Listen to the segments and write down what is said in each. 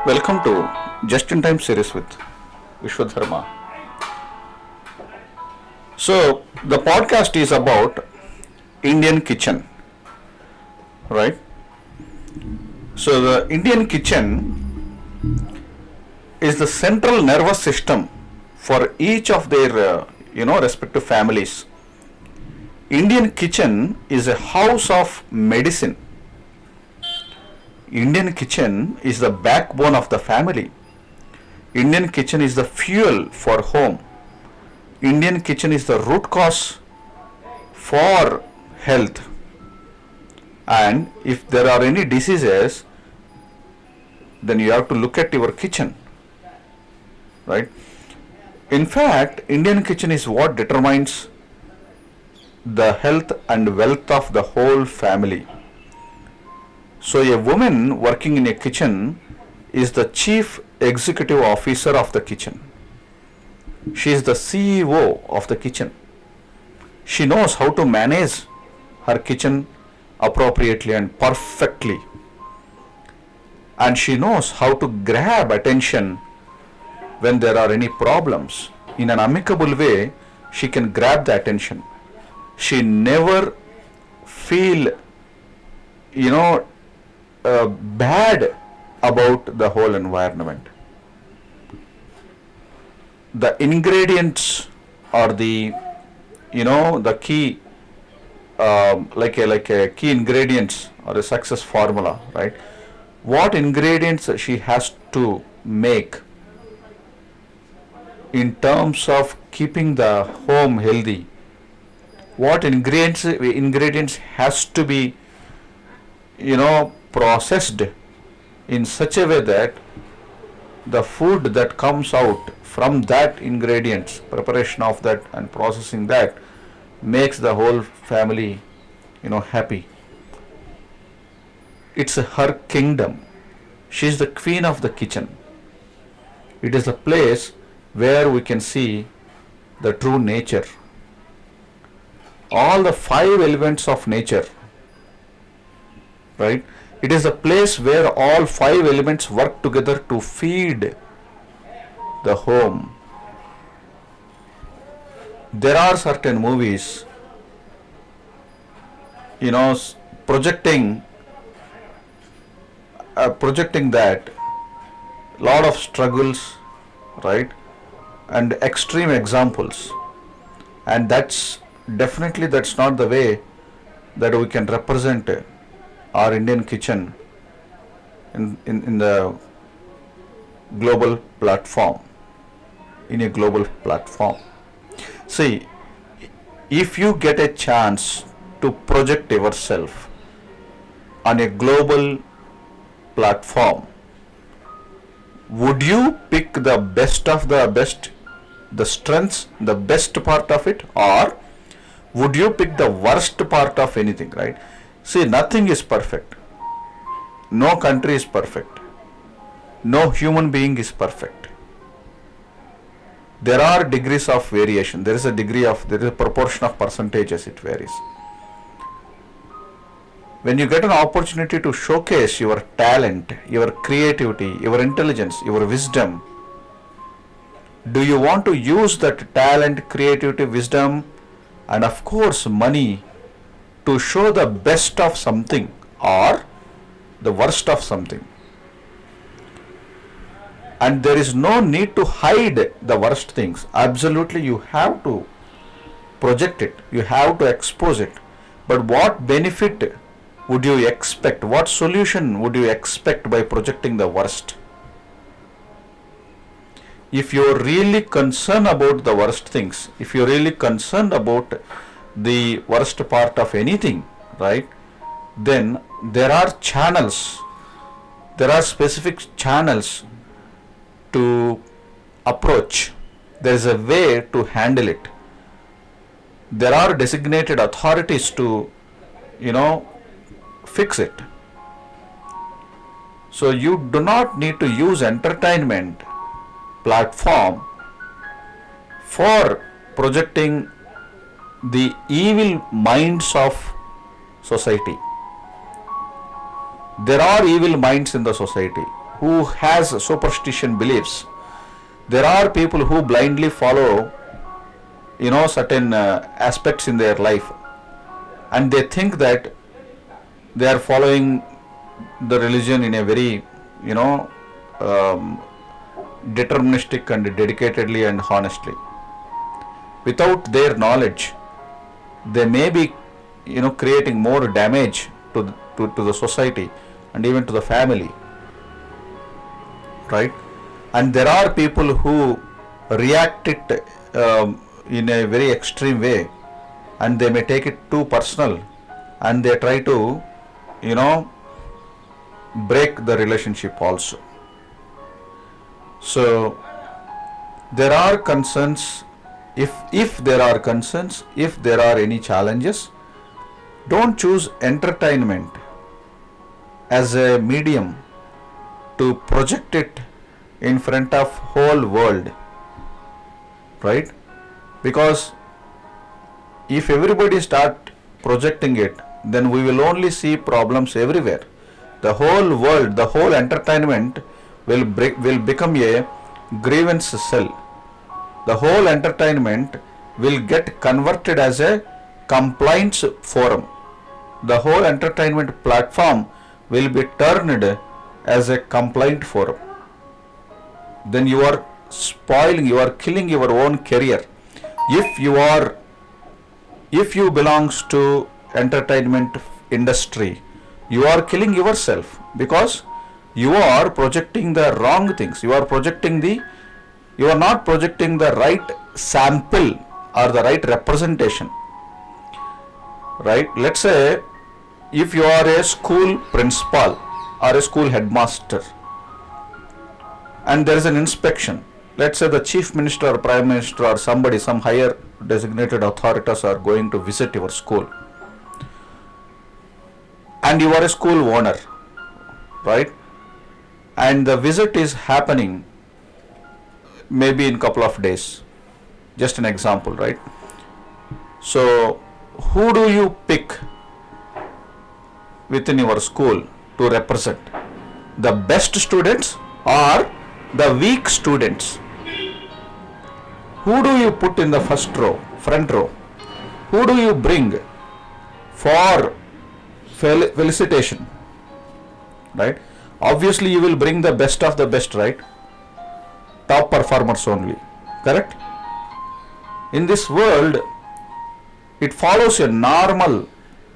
Welcome to Just in Time series with Vishwadharma. So, the podcast is about Indian kitchen, right? So, the Indian kitchen is the central nervous system for each of their respective families. Indian kitchen is a house of medicine. Indian kitchen is the backbone of the family. Indian kitchen is the fuel for home. Indian kitchen is the root cause for health. And if there are any diseases, then you have to look at your kitchen, right? In fact, Indian kitchen is what determines the health and wealth of the whole family. So a woman working in a kitchen is the chief executive officer of the kitchen. She is the CEO of the kitchen. She knows how to manage her kitchen appropriately and perfectly. And she knows how to grab attention when there are any problems. In an amicable way, she can grab the attention. She never feel, bad about the whole environment. The ingredients are the key, like a key ingredients or a success formula, right? What ingredients she has to make in terms of keeping the home healthy? What ingredients has to be processed in such a way that the food that comes out from that ingredients, preparation of that and processing that, makes the whole family happy. It's her kingdom. She is the queen of the kitchen. It is a place where we can see the true nature, all the five elements of nature, right? It is a place where all five elements work together to feed the home. There are certain movies, projecting that lot of struggles, right, and extreme examples, and that's not the way that we can represent our Indian kitchen in the global platform, in a global platform. See, if you get a chance to project yourself on a global platform, would you pick the best of the best, the strengths, the best part of it, or would you pick the worst part of anything, right? See, nothing is perfect. No country is perfect. No human being is perfect. There are degrees of variation. There is a proportion of percentages, it varies. When you get an opportunity to showcase your talent, your creativity, your intelligence, your wisdom, do you want to use that talent, creativity, wisdom, and of course money to show the best of something or the worst of something? And there is no need to hide the worst things. Absolutely, you have to project it, you have to expose it. But what benefit would you expect? What solution would you expect by projecting the worst? If you're really concerned about the worst things, if you're really concerned about the worst part of anything, right, then there are specific channels to approach. There is a way to handle it. There are designated authorities to fix it. So you do not need to use entertainment platform for projecting the evil minds of society. There are evil minds in the society. who has superstition beliefs. There are people who blindly follow, certain aspects in their life, and they think that they are following the religion in a very, um, deterministic and dedicatedly and honestly. Without their knowledge, they may be, creating more damage to the society and even to the family, right? And there are people who react it in a very extreme way, and they may take it too personal, and they try to, break the relationship also. So there are concerns. If there are concerns, if there are any challenges, don't choose entertainment as a medium to project it in front of whole world, right? Because if everybody start projecting it, then we will only see problems everywhere. The whole world, the whole entertainment will become a grievance cell. The whole entertainment will get converted as a complaints forum. The whole entertainment platform will be turned as a complaint forum. Then you are spoiling, you are killing your own career. If you belongs to entertainment industry, you are killing yourself, because you are projecting the wrong things. You are not projecting the right sample or the right representation, right? Let's say if you are a school principal or a school headmaster, and there is an inspection, let's say the chief minister or prime minister or somebody, some higher designated authorities are going to visit your school, and you are a school owner, right? And the visit is happening maybe in couple of days. Just an example, right? So who do you pick within your school to represent? The best students or the weak students? Who do you put in the front row? Who do you bring for felicitation, right? Obviously you will bring the best of the best, right? Top performers only, correct? In this world, it follows a normal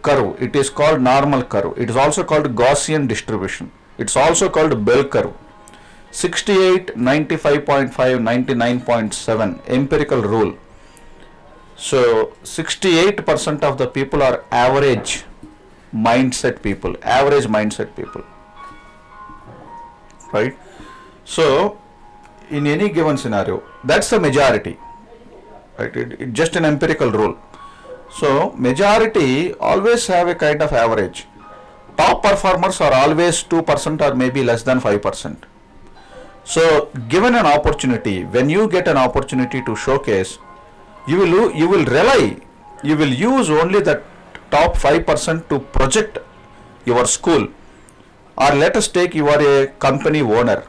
curve. It is called normal curve. It is also called Gaussian distribution. It's also called bell curve. 68, 95.5, 99.7 empirical rule. So 68% of the people are average mindset people, right? So in any given scenario, that's the majority, right? It just an empirical rule. So majority always have a kind of average. Top performers are always 2% or maybe less than 5%. So given an opportunity, when you get an opportunity to showcase, you will use only the top 5% to project your school. Or let us take, you are a company owner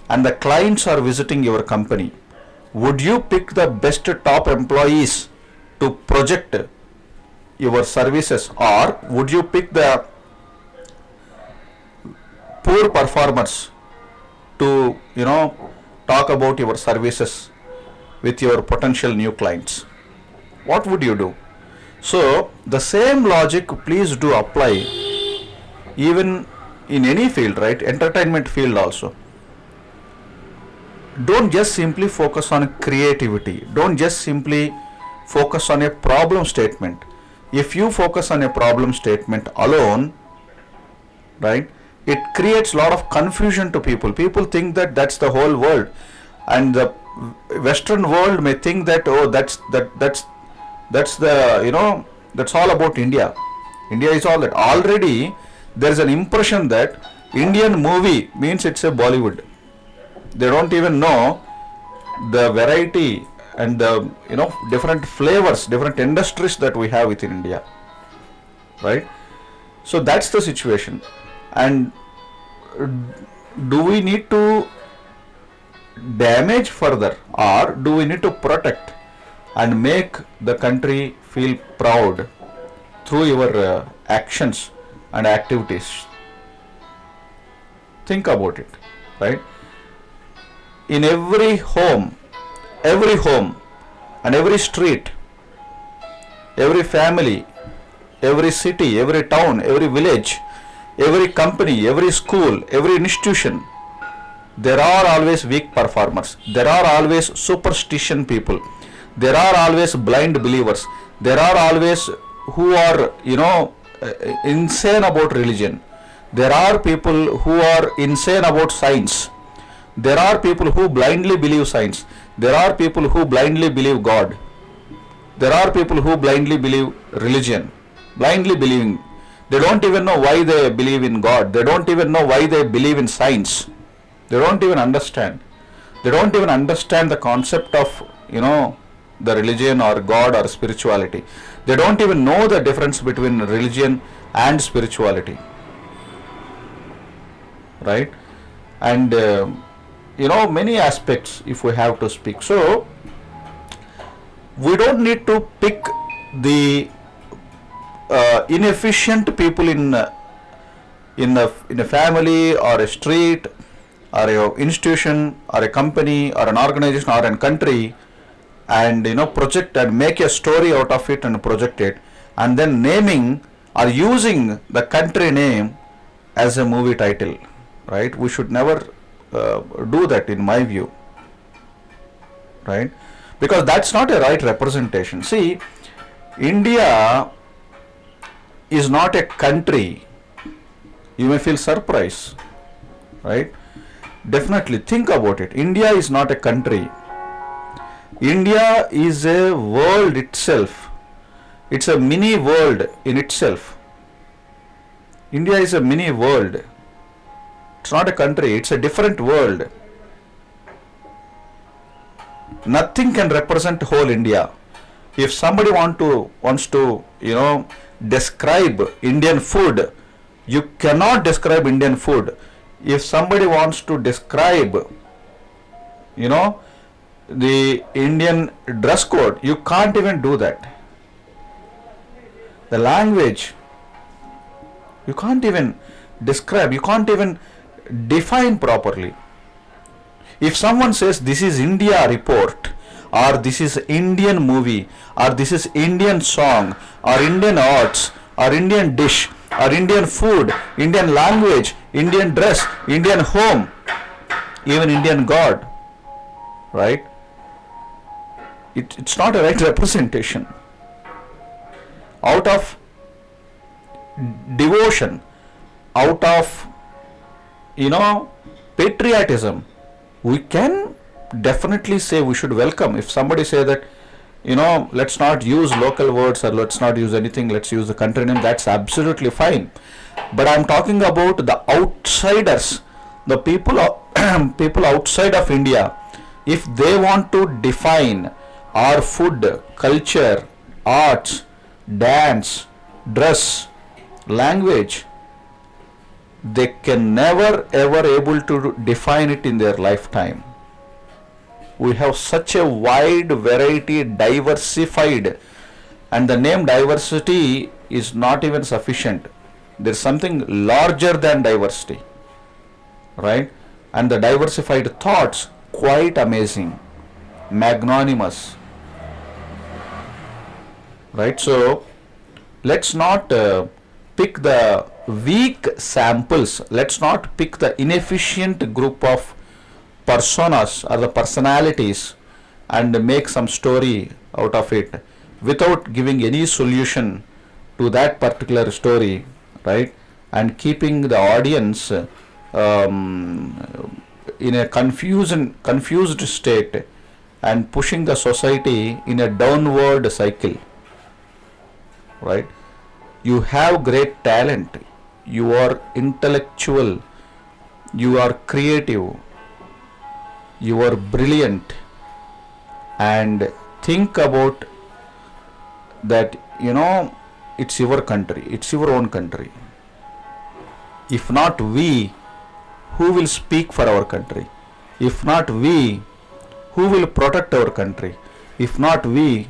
and the clients are visiting your company. Would you pick the best top employees to project your services, or would you pick the poor performers to talk about your services with your potential new clients? What would you do? So the same logic please do apply even in any field, right? Entertainment field also. Don't just simply focus on creativity. Don't just simply focus on a problem statement. If you focus on a problem statement alone, right, it creates a lot of confusion to people. People think that that's the whole world, and the Western world may think that that's the that's all about India. India is all that. Already there is an impression that Indian movie means it's a Bollywood. They don't even know the variety and the different flavors, different industries that we have within India, right? So that's the situation. And do we need to damage further, or do we need to protect and make the country feel proud through your actions and activities? Think about it, right? In every home and every street, every family, every city, every town, every village, every company, every school, every institution, there are always weak performers. There are always superstition people. There are always blind believers. There are always who are, insane about religion. There are people who are insane about science. There are people who blindly believe science. There are people who blindly believe God. There are people who blindly believe religion. Blindly believing. They don't even know why they believe in God. They don't even know why they believe in science. They don't even understand. They don't even understand the concept of, the religion or God or spirituality. They don't even know the difference between religion and spirituality. Right? And, many aspects if we have to speak. So, we don't need to pick the inefficient people in a family or a street or a institution or a company or an organization or a country, and project and make a story out of it and project it, and then naming or using the country name as a movie title, right? We should never do that, in my view, right? Because that's not a right representation. See, India is not a country. You may feel surprised, right? Definitely think about it. India is not a country. India is a world itself. It's a mini world in itself. India is a mini world. It's not a country. It's a different world. Nothing can represent whole India. If somebody wants to describe Indian food, you cannot describe Indian food. If somebody wants to describe the Indian dress code, you can't even do that. The language, you can't even describe, you can't even define properly. If someone says this is India report, or this is Indian movie, or this is Indian song, or Indian arts, or Indian dish, or Indian food, Indian language, Indian dress, Indian home, even Indian God, right? It's not a right representation. Out of devotion, out of patriotism, we can definitely say we should welcome. If somebody say that let's not use local words or let's not use anything, let's use the country name, that's absolutely fine. But I'm talking about the outsiders, the people outside of India. If they want to define our food, culture, arts, dance, dress, language, they can never ever able to define it in their lifetime. We have such a wide variety, diversified, and the name diversity is not even sufficient. There is something larger than diversity, right? And the diversified thoughts, quite amazing, magnanimous, right? So let's not pick the weak samples. Let's not pick the inefficient group of personas or the personalities and make some story out of it without giving any solution to that particular story, right? And keeping the audience in a confused state and pushing the society in a downward cycle, right? You have great talent, you are intellectual, you are creative, you are brilliant, and think about that, it's your country, it's your own country. If not we, who will speak for our country? If not we, who will protect our country? If not we,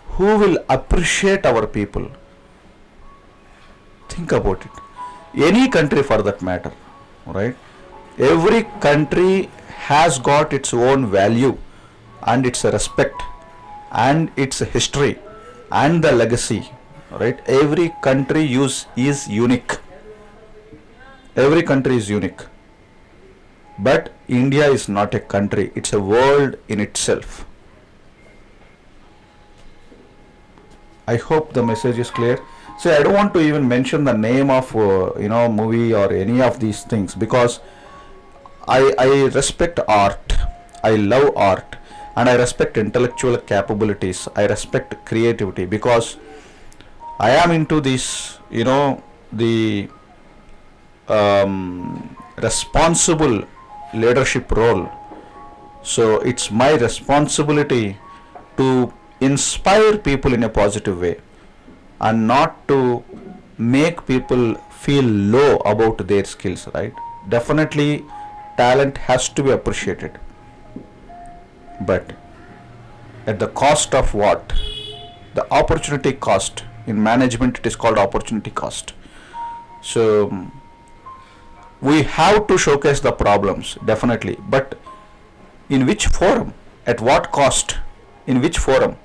who will appreciate our people? Think about it. Any country for that matter, right? Every country has got its own value and its respect and its history and the legacy, right? Every country is unique. Every country is unique. But India is not a country, it's a world in itself. I hope the message is clear. See, I don't want to even mention the name of movie or any of these things, because I respect art, I love art, and I respect intellectual capabilities, I respect creativity, because I am into this, the responsible leadership role. So it's my responsibility to inspire people in a positive way and not to make people feel low about their skills, right? Definitely talent has to be appreciated, but at the cost of what? The opportunity cost. In management it is called opportunity cost. So we have to showcase the problems, definitely, but in which forum, at what cost, in which forum,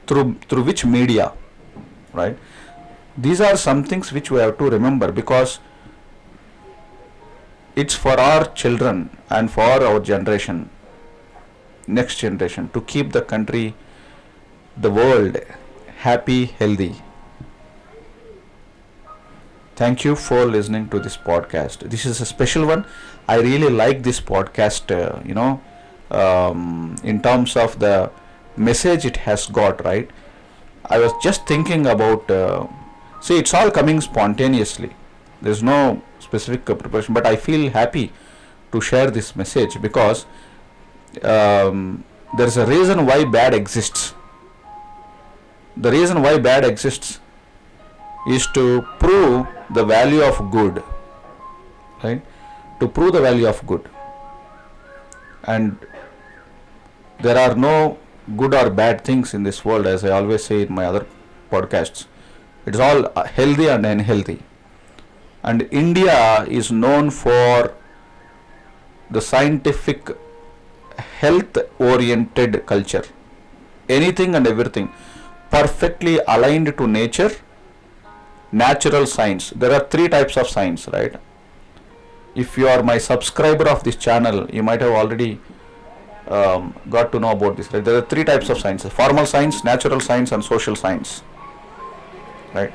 through which media, right? These are some things which we have to remember, because it's for our children and for our generation, next generation, to keep the country, the world happy, healthy. Thank you for listening to this podcast. This is a special one. I really like this podcast, in terms of the message it has got, right? I was just thinking about, see, it's all coming spontaneously. There's no specific preparation, but I feel happy to share this message, because there's a reason why bad exists. The reason why bad exists is to prove the value of good, right? To prove the value of good. And there are no good or bad things in this world, as I always say in my other podcasts. It's all healthy and unhealthy. And India is known for the scientific, health oriented culture. Anything and everything perfectly aligned to nature. Natural science. There are 3 types of science, right? If you are my subscriber of this channel, you might have already got to know about this, right? There are 3 types of science: formal science, natural science, and social science, right?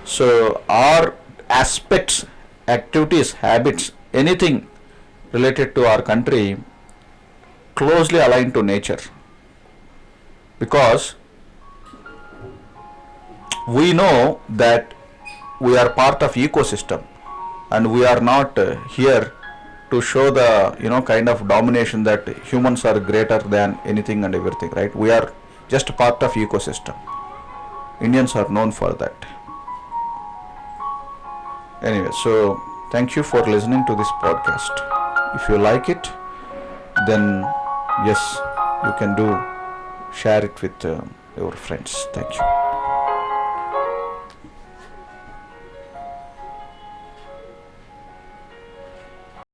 So our aspects, activities, habits, anything related to our country closely aligned to nature, because we know that we are part of ecosystem, and we are not here to show the kind of domination that humans are greater than anything and everything, right? We are just part of ecosystem. Indians are known for that. Anyway, so thank you for listening to this podcast. If you like it, then yes, you can share it with your friends. Thank you.